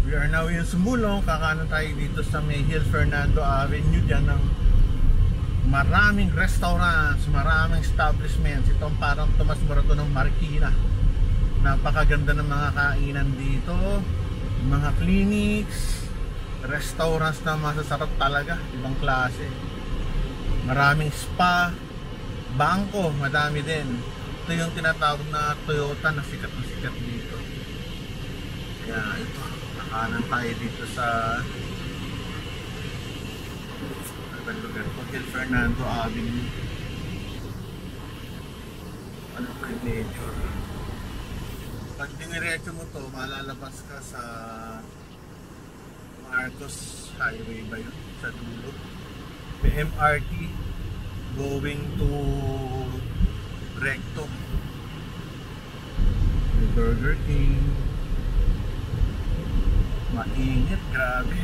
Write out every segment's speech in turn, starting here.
We are now in Sumulong. Kakanan tayo dito sa may Hill Fernando Avenue. Diyan ng maraming restaurants, maraming establishments. Itong parang Tomas Morato ng Marikina. Napakaganda ng mga kainan dito, mga clinics, restaurants na masasarap talaga, ibang klase. Maraming spa, bangko, madami din. Ito yung tinatawag na Toyota na sikat dito. Kaya ito, nakanan tayo dito sa lugar ko, Hill Fernando Avenue. Ano pa yung major? Pag diniretso mo to, malalabas ka sa Marcos Highway ba yun? Sa dulo. May MRT going to Recto. May Burger King. Mainit, grabe.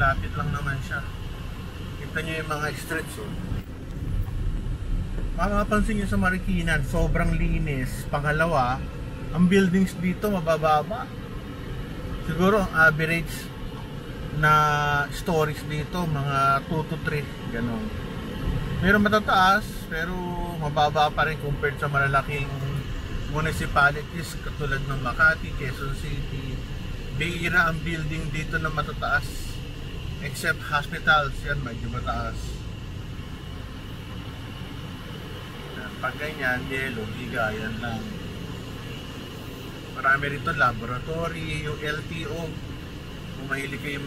Lapit lang naman siya. Kita nyo yung mga streets, oh. Makapansin nyo sa Marikina, sobrang linis. Pangalawa, ang buildings dito mabababa. Siguro ang average na stories dito mga 2 to 3, ganon. Meron matataas, pero mababa pa rin compared sa malalaking municipalities katulad ng Makati, Quezon City. Bihira ang building dito na matataas. Except hospitals, yan medyo mataas. Pag ganyan, yellow, higa, yan lang. Marami rito laboratory, yung LTO. Kung mahilig kayo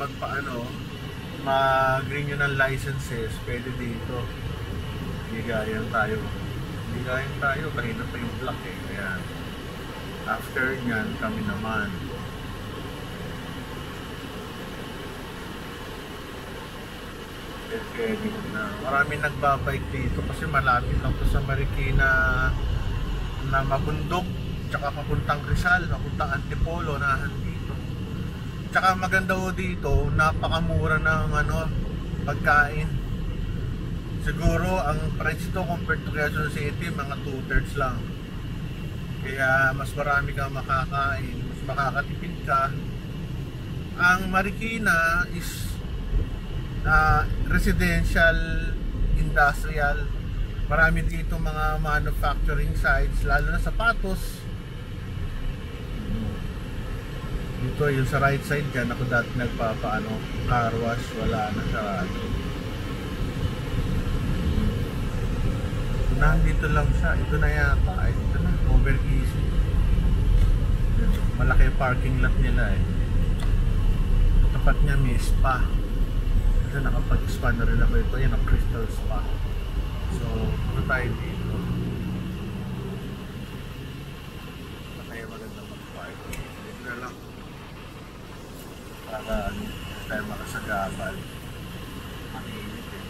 mag-renew ng licenses, pwede dito. Higayan tayo. Higayan tayo, kanina pa yung block eh. Kaya after nyan, kami naman. Pwede na. Marami nagbabike dito kasi malapit lang to sa Marikina na mabundok. Tsaka papuntang Rizal, papuntang Antipolo na dito. Tsaka maganda ho dito, napakamura ng pagkain. Siguro ang price to compared to Quezon City, mga 2/3 lang. Kaya mas marami kang makakain, mas makakatipid ka. Ang Marikina is residential, industrial. Marami dito mga manufacturing sites, lalo na sapatos. Dito yung sa right side dyan, ako dati car wash, wala na sarado. Nandito lang siya, ito na yata, ito na, over easy. Malaki yung parking lot nila eh. Tapat niya may spa. Kasi nakapag-spa na rin ako ito, yan ang Crystal Spa. So, ito tayo dito. Ito tayo magandang mag-park. Dito na lang. Para tayo makasagabal. Makinit eh.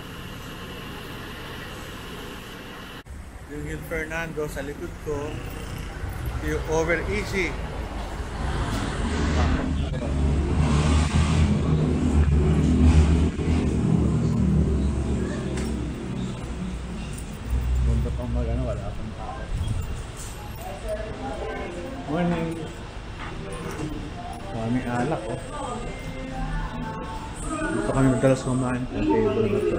Yung Hill Fernando sa likod ko, yung over easy. Wala akong tao. Morning. Maraming alak oh. Dito kami madalas kumain sa table na to.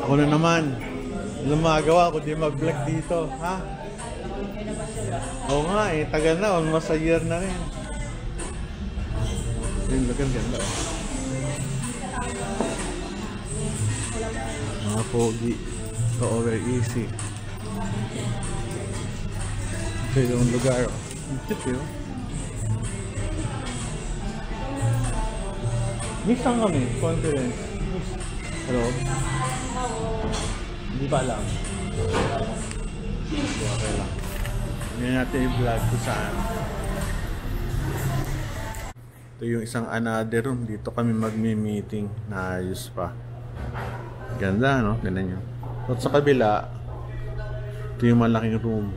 Ako na naman. Alam magawa ko di mag-vlog dito, ha? Oo nga eh, tagal na, almost a year na rin. Yung lugar ganda oh. Mga pogi. So over easy. Ito yung lugar oh. Ito yun. Miss lang kami, confidence. Hello? Hindi pa alam. Okay lang. Hindi natin i-vlog kung saan. Ito yung isang another room. Dito kami magmi-meeting. Naayos pa. Ganda no? Ganun yun. At sa kabila, ito yung malaking room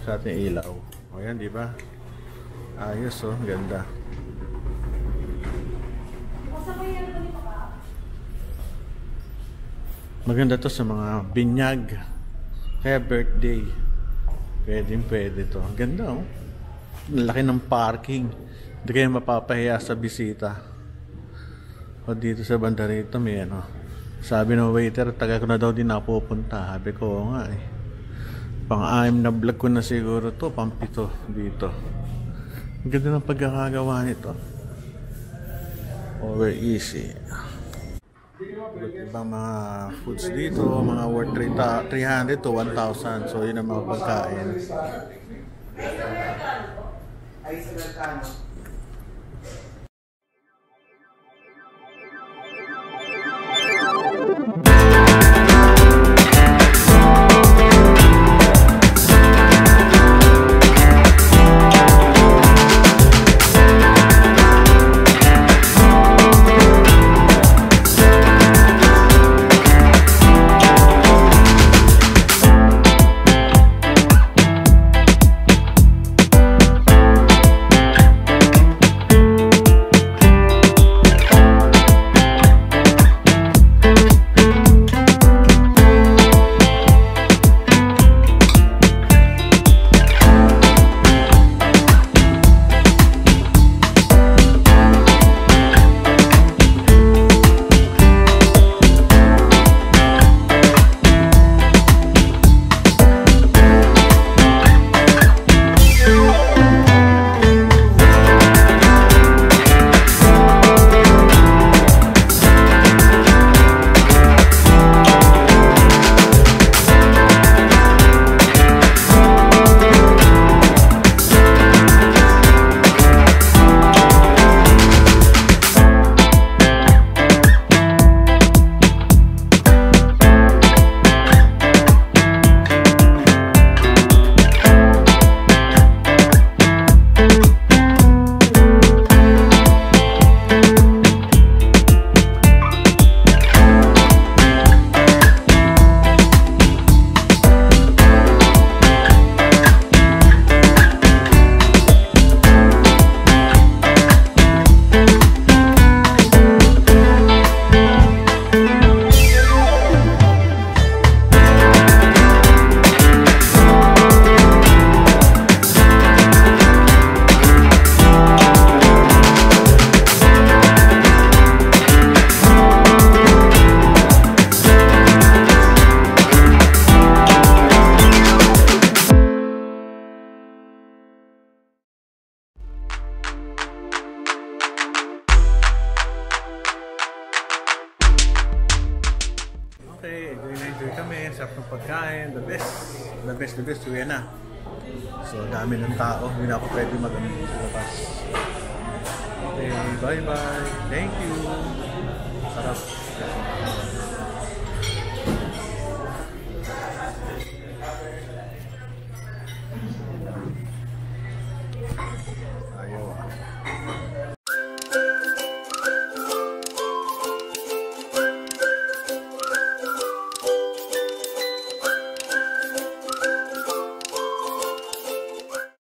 sa ating ilaw. O yan, di ba? Ayos oh, ganda. Maganda to sa mga binyag. Kaya birthday. Pwede to. Ang ganda oh. Ang laki ng parking. Hindi kayo mapapahiya sa bisita. O dito sa banda rito may ano. Sabi ng waiter, taga ko na daw din napupunta. Sabi ko, oo nga eh. Pang-anim na vlog ko na siguro to. Pang-pito dito. Ang ganda ng pagkakagawa nito. Over easy. Ibang mga foods dito, mga worth 300 to 1,000. So yun ang mga pagkain. Okay, enjoy kami. Sarap ng pagkain. The best. Uwi na. So, dami ng tao. Hindi na ako pwede mag-amit sa labas. Okay, bye-bye. Thank you. Sarap. Ayaw ah.